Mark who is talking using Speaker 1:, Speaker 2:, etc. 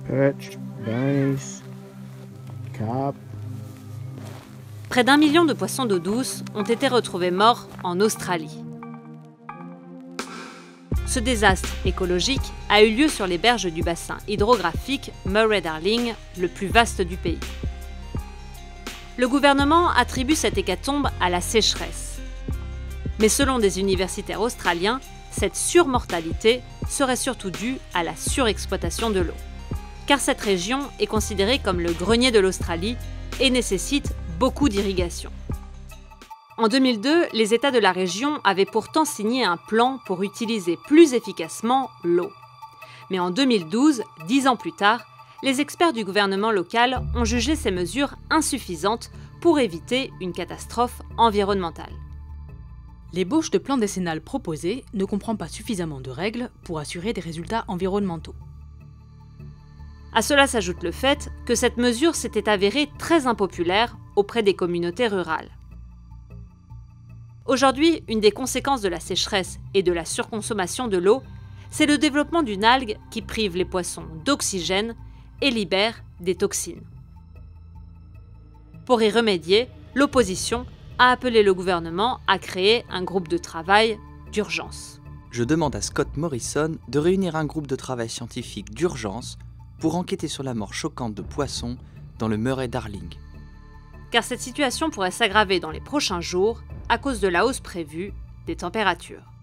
Speaker 1: perch, bunnies, carp.
Speaker 2: Près d'1 million de poissons d'eau douce ont été retrouvés morts en Australie. Ce désastre écologique a eu lieu sur les berges du bassin hydrographique Murray-Darling, le plus vaste du pays. Le gouvernement attribue cette hécatombe à la sécheresse. Mais selon des universitaires australiens, cette surmortalité serait surtout due à la surexploitation de l'eau. Car cette région est considérée comme le grenier de l'Australie et nécessite beaucoup d'irrigation. En 2002, les États de la région avaient pourtant signé un plan pour utiliser plus efficacement l'eau. Mais en 2012, 10 ans plus tard, les experts du gouvernement local ont jugé ces mesures insuffisantes pour éviter une catastrophe environnementale.
Speaker 3: L'ébauche de plan décennal proposé ne comprend pas suffisamment de règles pour assurer des résultats environnementaux.
Speaker 2: À cela s'ajoute le fait que cette mesure s'était avérée très impopulaire auprès des communautés rurales. Aujourd'hui, une des conséquences de la sécheresse et de la surconsommation de l'eau, c'est le développement d'une algue qui prive les poissons d'oxygène et libère des toxines. Pour y remédier, l'opposition a appelé le gouvernement à créer un groupe de travail d'urgence.
Speaker 4: Je demande à Scott Morrison de réunir un groupe de travail scientifique d'urgence pour enquêter sur la mort choquante de poissons dans le Murray-Darling.
Speaker 2: Car cette situation pourrait s'aggraver dans les prochains jours à cause de la hausse prévue des températures.